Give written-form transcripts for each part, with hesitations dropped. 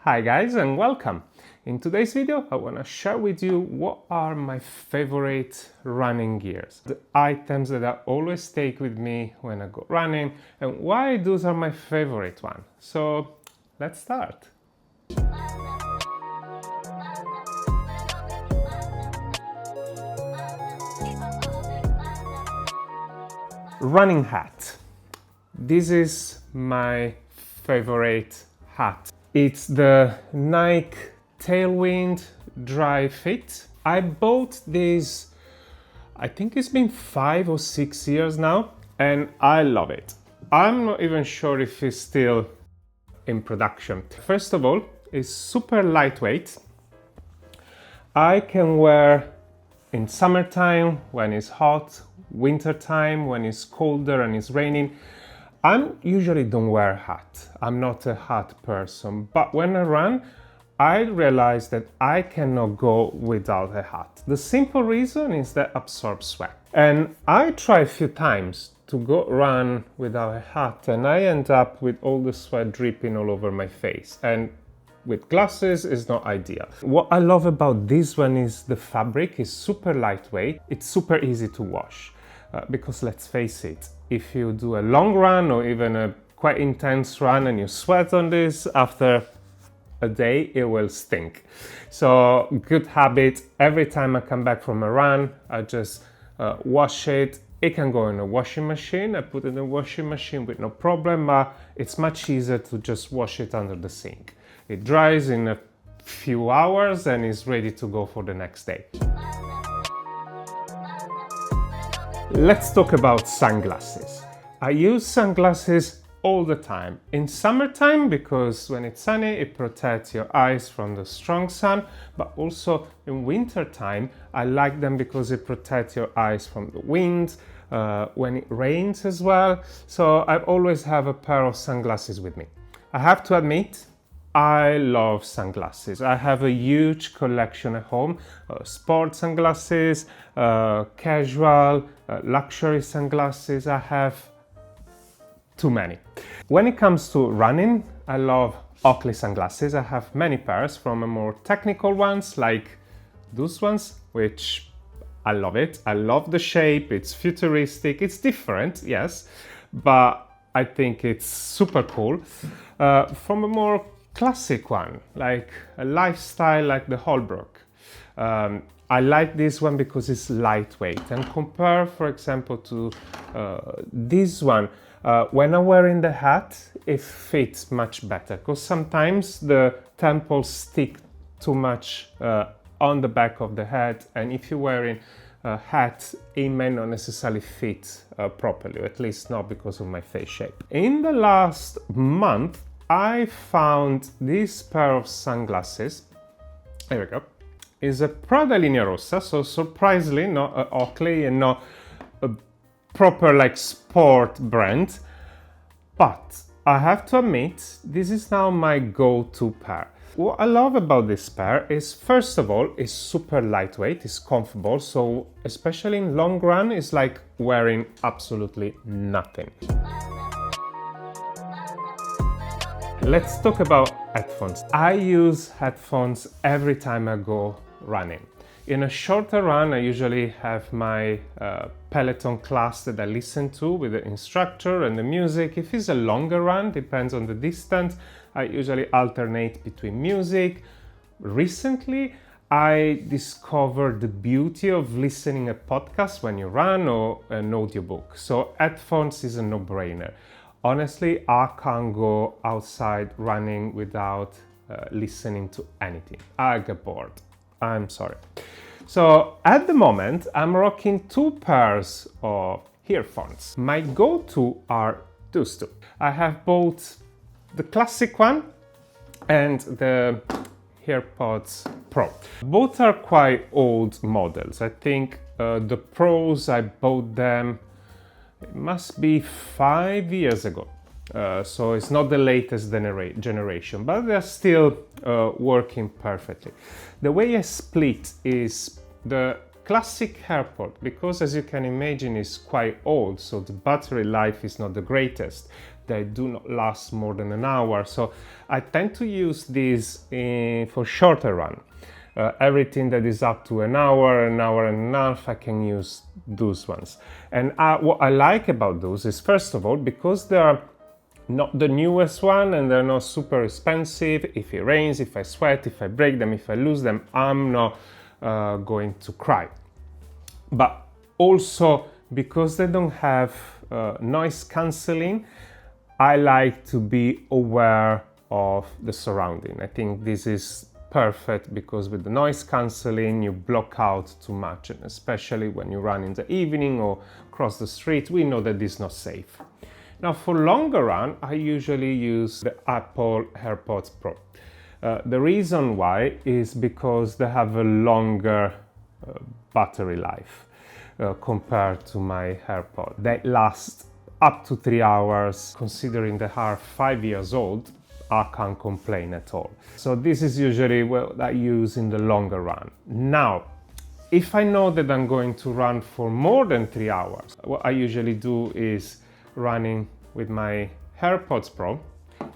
Hi guys and welcome! In today's video I want to share with you what are my favorite running gears, the items that I always take with me when I go running and why those are my favorite ones. So let's start! Running hat. This is my favorite hat. It's the Nike Tailwind Dry Fit. I bought this, I think it's been 5 or 6 years now, and I love it. I'm not even sure if it's still in production. First of all, it's super lightweight. I can wear in summertime when it's hot, wintertime when it's colder and it's raining. I usually don't wear a hat. I'm not a hat person, but when I run, I realize that I cannot go without a hat. The simple reason is that it absorbs sweat. And I try a few times to go run without a hat and I end up with all the sweat dripping all over my face. And with glasses, it's not ideal. What I love about this one is the fabric is super lightweight. It's super easy to wash. Because let's face it, if you do a long run or even a quite intense run and you sweat on this, after a day it will stink. So good habit, every time I come back from a run, I just wash it. It can go in a washing machine. I put it in a washing machine with no problem, but it's much easier to just wash it under the sink. It dries in a few hours and is ready to go for the next day. Let's talk about sunglasses. I use sunglasses all the time. In summertime, because when it's sunny, it protects your eyes from the strong sun, but also in wintertime, I like them because it protects your eyes from the wind, when it rains as well. So I always have a pair of sunglasses with me. I have to admit, I love sunglasses. I have a huge collection at home, sports sunglasses, casual, luxury sunglasses. I have too many. When it comes to running, I love Oakley sunglasses. I have many pairs, from a more technical ones like those ones, which I love it. I love the shape, it's futuristic, it's different, yes, but I think it's super cool. From a more classic one, like a lifestyle like the Holbrook. I like this one because it's lightweight and compare, for example, to this one. When I'm wearing the hat, it fits much better because sometimes the temples stick too much on the back of the head, and if you're wearing a hat, it may not necessarily fit properly, at least not because of my face shape. In the last month, I found this pair of sunglasses. There we go. It's a Prada Linea Rossa, so surprisingly not an Oakley and not a proper like sport brand. But I have to admit, this is now my go-to pair. What I love about this pair is, first of all, it's super lightweight, it's comfortable, so especially in long run, it's like wearing absolutely nothing. Let's talk about headphones. I use headphones every time I go running. In a shorter run, I usually have my Peloton class that I listen to with the instructor and the music. If it's a longer run, depends on the distance, I usually alternate between music. Recently, I discovered the beauty of listening a podcast when you run or an audiobook. So headphones is a no-brainer. Honestly, I can't go outside running without listening to anything. I get bored. I'm sorry. So at the moment, I'm rocking 2 pairs of earphones. My go-to are those 2. I have both the classic one and the AirPods Pro. Both are quite old models. I think the Pros, I bought them, it must be 5 years ago. So it's not the latest generation, but they're still working perfectly. The way I split is the classic AirPod, because as you can imagine, it's quite old, so the battery life is not the greatest. they do not last more than an hour. So I tend to use these for shorter run. Everything that is up to an hour and a half, I can use those ones. And what I like about those is, first of all, because they are not the newest one and they're not super expensive. If it rains, if I sweat, if I break them, if I lose them, I'm not going to cry. But also because they don't have noise cancelling, I like to be aware of the surrounding. I think this is perfect because with the noise cancelling you block out too much, and especially when you run in the evening or across the street, we know that this is not safe. Now for longer run, I usually use the Apple AirPods Pro. The reason why is because they have a longer battery life compared to my AirPods. They last up to 3 hours. Considering they are 5 years old, I can't complain at all. So this is usually what I use in the longer run. Now, if I know that I'm going to run for more than 3 hours, what I usually do is running with my AirPods Pro,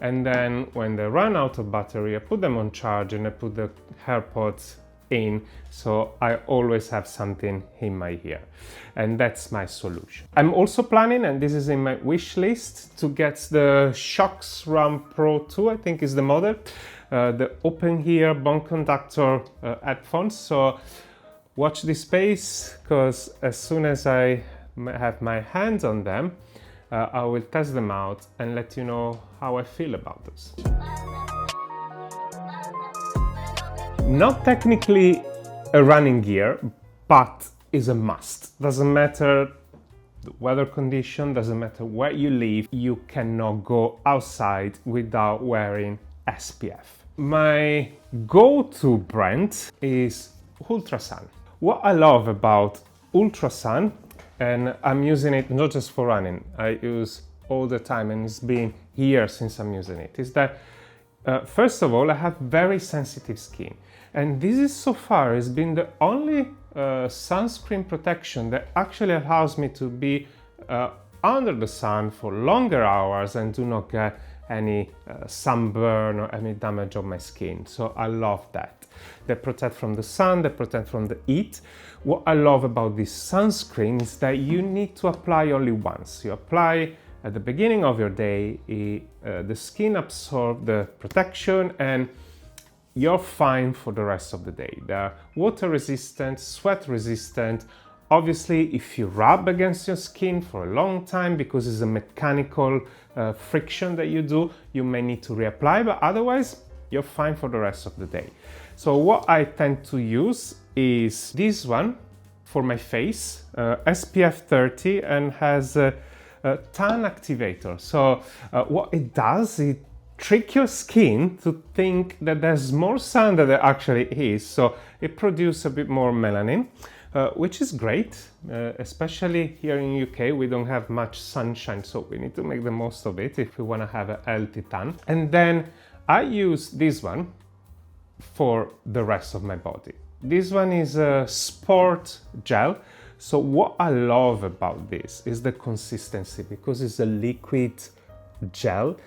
and then when they run out of battery, I put them on charge and I put the AirPods in, so I always have something in my ear, and that's my solution. I'm also planning, and this is in my wish list, to get the Shocks Run Pro 2, I think is the model, the open ear bone conductor headphones. So watch this space, because as soon as I have my hands on them, I will test them out and let you know how I feel about this. Not technically a running gear, but is a must. Doesn't matter the weather condition, doesn't matter where you live, you cannot go outside without wearing SPF. My go-to brand is Ultrasun. What I love about Ultrasun, and I'm using it not just for running, I use all the time, and it's been years since I'm using it, is that first of all, I have very sensitive skin. And this is so far has been the only sunscreen protection that actually allows me to be under the sun for longer hours and do not get any sunburn or any damage on my skin. So I love that. They protect from the sun, they protect from the heat. What I love about this sunscreen is that you need to apply only once. You apply at the beginning of your day, the skin absorbs the protection and you're fine for the rest of the day. They're water resistant, sweat resistant. Obviously, if you rub against your skin for a long time, because it's a mechanical friction that you do, you may need to reapply, but otherwise, you're fine for the rest of the day. So what I tend to use is this one for my face, SPF 30, and has a tan activator. So what it does, it trick your skin to think that there's more sun than there actually is. So it produces a bit more melanin, which is great, especially here in UK. We don't have much sunshine, so we need to make the most of it if we want to have a healthy tan. And then I use this one for the rest of my body. This one is a sport gel. So what I love about this is the consistency, because it's a liquid gel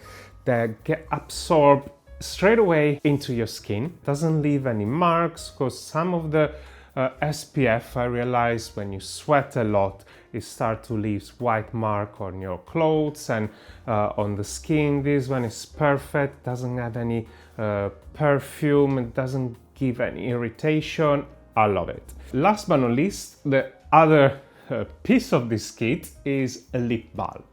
that get absorbed straight away into your skin. Doesn't leave any marks, because some of the SPF, I realize when you sweat a lot, it starts to leave white mark on your clothes and on the skin. This one is perfect, doesn't have any perfume, it doesn't give any irritation. I love it. Last but not least, the other piece of this kit is a lip balm.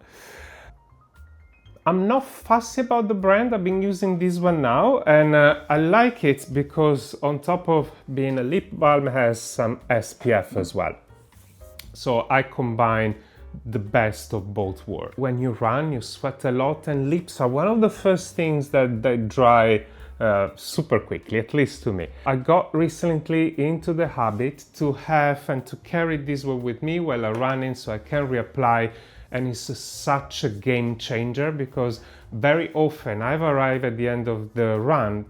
I'm not fussy about the brand. I've been using this one now, and I like it because on top of being a lip balm, it has some SPF as well. So I combine the best of both worlds. When you run, you sweat a lot, and lips are one of the first things that they dry super quickly, at least to me. I got recently into the habit to have and to carry this one with me while I'm running, so I can reapply. And it's such a game changer, because very often I've arrived at the end of the run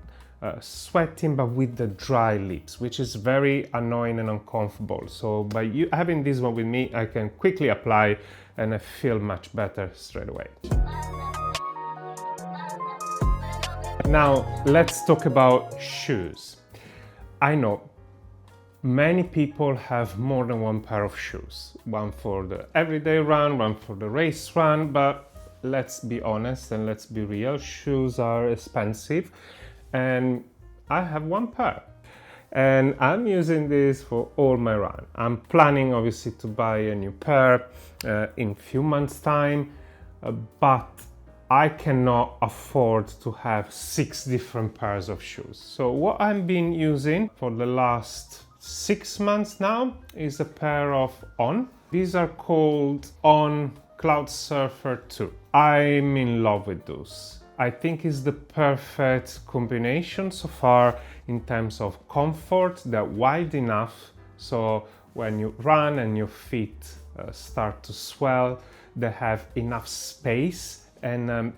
sweating but with the dry lips, which is very annoying and uncomfortable. So by having this one with me, I can quickly apply and I feel much better straight away. Now, let's talk about shoes. I know many people have more than one pair of shoes. One for the everyday run, one for the race run, but let's be honest and let's be real, shoes are expensive and I have one pair. And I'm using this for all my run. I'm planning obviously to buy a new pair in a few months time, but I cannot afford to have 6 different pairs of shoes. So what I've been using for the last 6 months now is a pair of On. These are called On Cloud Surfer 2. I'm in love with those. I think it's the perfect combination so far in terms of comfort. They're wide enough so when you run and your feet start to swell, they have enough space, and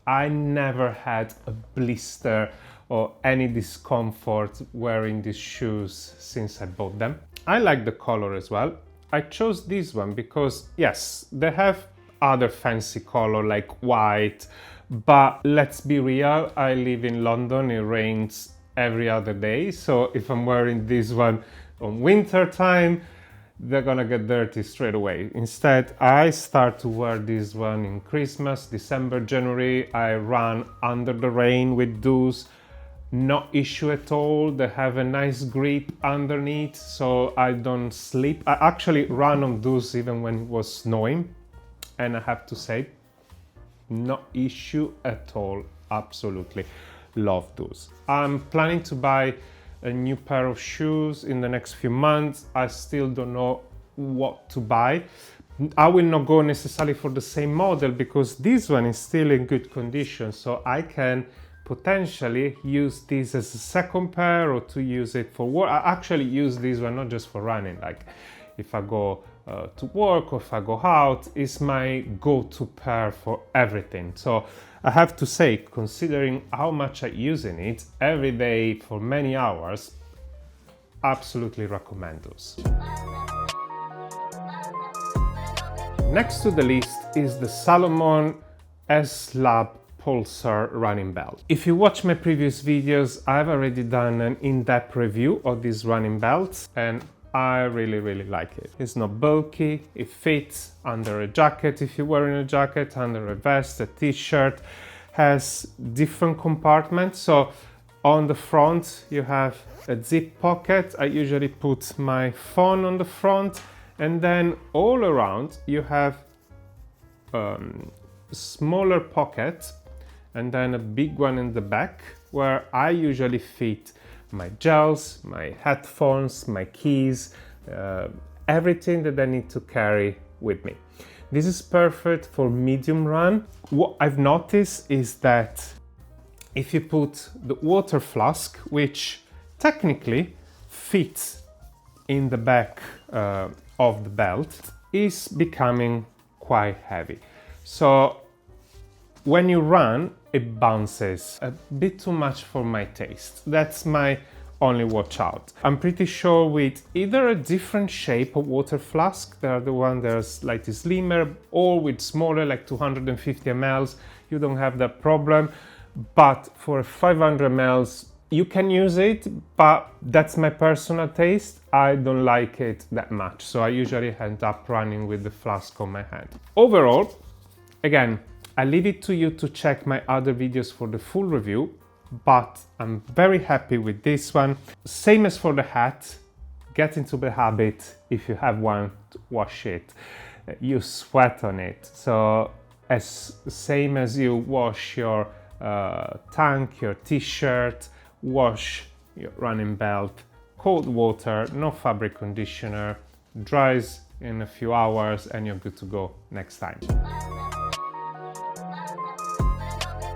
I never had a blister or any discomfort wearing these shoes since I bought them. I like the color as well. I chose this one because yes, they have other fancy color like white, but let's be real, I live in London, it rains every other day, so if I'm wearing this one on winter time, they're gonna get dirty straight away. Instead, I start to wear this one in Christmas, December, January. I run under the rain with those, no issue at all. They have a nice grip underneath, so I don't slip. I actually run on those even when it was snowing, and I have to say, no issue at all. Absolutely love those. I'm planning to buy a new pair of shoes in the next few months. I still don't know what to buy. I will not go necessarily for the same model because this one is still in good condition, so I can potentially use this as a second pair or to use it for work. I actually use this one not just for running, like if I go to work or if I go out, it's my go-to pair for everything. So I have to say, considering how much I'm using it every day for many hours, absolutely recommend those. Next to the list is the Salomon S-Lab Pulsar running belt. If you watch my previous videos, I've already done an in-depth review of these running belts and I really like it. It's not bulky, it fits under a jacket if you're wearing a jacket, under a vest, a t-shirt, has different compartments. So on the front you have a zip pocket. I usually put my phone on the front, and then all around you have smaller pockets and then a big one in the back where I usually fit my gels, my headphones, my keys, everything that I need to carry with me. This is perfect for medium run. What I've noticed is that if you put the water flask, which technically fits in the back of the belt, is becoming quite heavy. So when you run, it bounces a bit too much for my taste. That's my only watch out. I'm pretty sure with either a different shape of water flask, they're the one that's slightly slimmer, or with smaller, like 250 ml, you don't have that problem. But for 500 ml, you can use it, but that's my personal taste. I don't like it that much, so I usually end up running with the flask on my hand. Overall, again, I leave it to you to check my other videos for the full review, but I'm very happy with this one. Same as for the hat, get into the habit, if you have one, to wash it. You sweat on it, so same as you wash your tank, your t-shirt, wash your running belt, cold water, no fabric conditioner, dries in a few hours and you're good to go next time.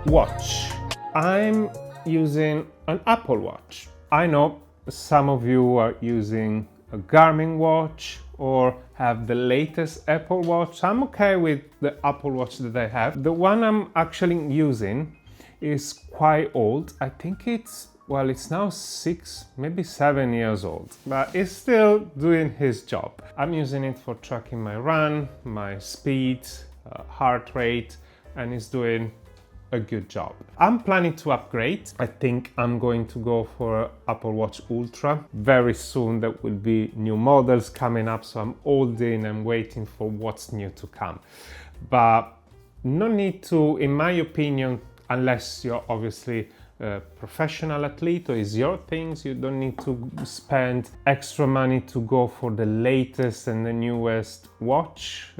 Watch. I'm using an Apple Watch. I know some of you are using a Garmin watch or have the latest Apple Watch. I'm okay with the Apple Watch that I have. The one I'm actually using is quite old. I think it's now 6, maybe 7 years old, but it's still doing his job. I'm using it for tracking my run, my speed, heart rate, and it's doing a good job. I'm planning to upgrade. I think I'm going to go for Apple Watch Ultra. Very soon there will be new models coming up, so I'm holding and waiting for what's new to come. But no need to, in my opinion, unless you're obviously a professional athlete or is your things, you don't need to spend extra money to go for the latest and the newest watch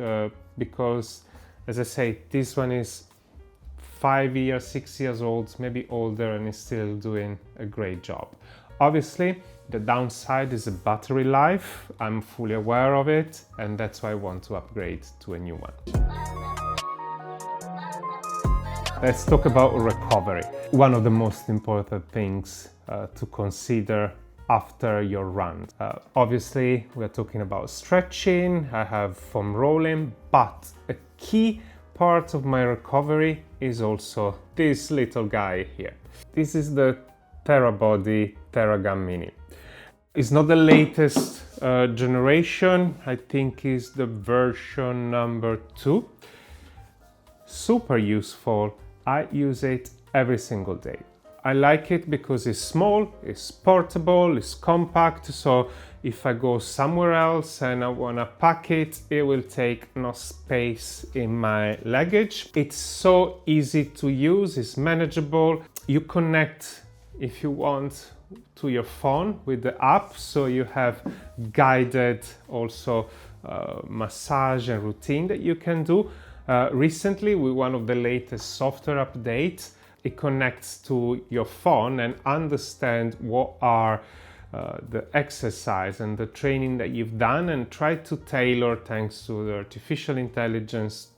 because, as I say, this one is 5 years, 6 years old, maybe older, and is still doing a great job. Obviously, the downside is the battery life. I'm fully aware of it, and that's why I want to upgrade to a new one. Let's talk about recovery. One of the most important things to consider after your run. Obviously, we're talking about stretching, I have foam rolling, but a key part of my recovery is also this little guy here. This is the Therabody Theragun Mini. It's not the latest generation, I think it's the version number 2. Super useful, I use it every single day. I like it because it's small, it's portable, it's compact, so if I go somewhere else and I want to pack it, it will take no space in my luggage. It's so easy to use, it's manageable. You connect, if you want, to your phone with the app, so you have guided also massage and routine that you can do. Recently, with one of the latest software updates, it connects to your phone and understand what are the exercise and the training that you've done, and try to tailor, thanks to the artificial intelligence,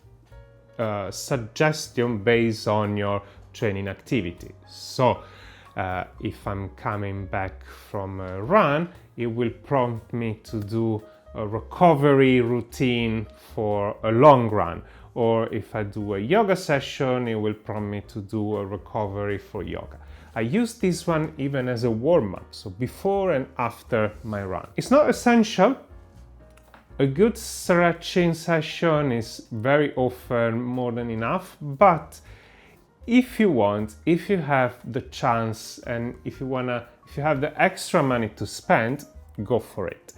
suggestion based on your training activity. So if I'm coming back from a run, it will prompt me to do a recovery routine for a long run. Or if I do a yoga session, it will prompt me to do a recovery for yoga. I use this one even as a warm-up, so before and after my run. It's not essential. A good stretching session is very often more than enough, but if you want, if you have the chance, and if you have the extra money to spend, go for it.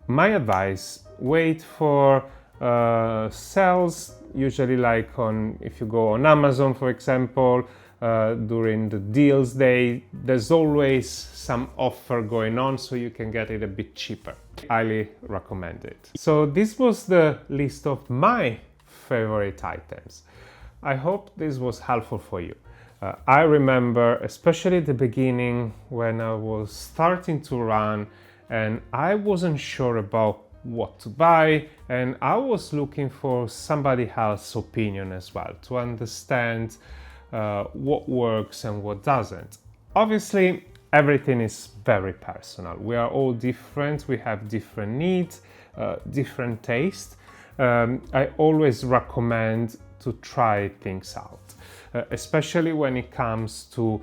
My advice, wait for sales, usually like if you go on Amazon, for example, during the deals day, there's always some offer going on, so you can get it a bit cheaper. Highly recommend it. So this was the list of my favorite items. I hope this was helpful for you. I remember, especially at the beginning, when I was starting to run and I wasn't sure about what to buy, and I was looking for somebody else's opinion as well to understand what works and what doesn't. Obviously, everything is very personal. We are all different, we have different needs, different tastes. I always recommend to try things out, especially when it comes to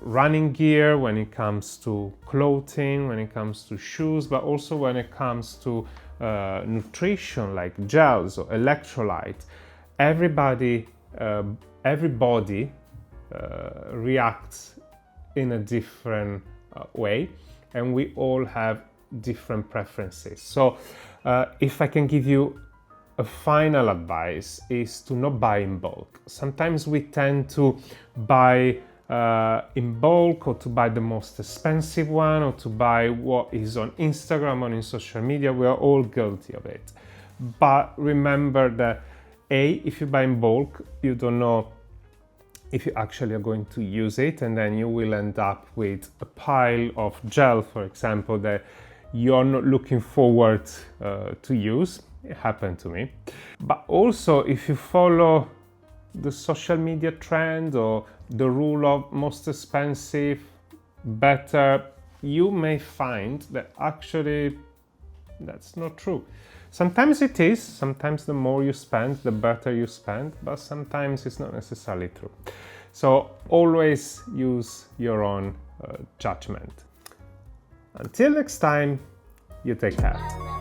running gear, when it comes to clothing, when it comes to shoes, but also when it comes to nutrition like gels or electrolyte. Every body reacts in a different way, and we all have different preferences. So if I can give you a final advice, is to not buy in bulk. Sometimes we tend to buy in bulk, or to buy the most expensive one, or to buy what is on Instagram or in social media. We are all guilty of it. But remember that if you buy in bulk, you don't know if you actually are going to use it, and then you will end up with a pile of gel, for example, that you're not looking forward to use. It happened to me. But also, if you follow the social media trend or the rule of most expensive, better, you may find that actually that's not true. Sometimes it is, sometimes the more you spend, the better you spend, but sometimes it's not necessarily true. So always use your own judgment. Until next time, you take care.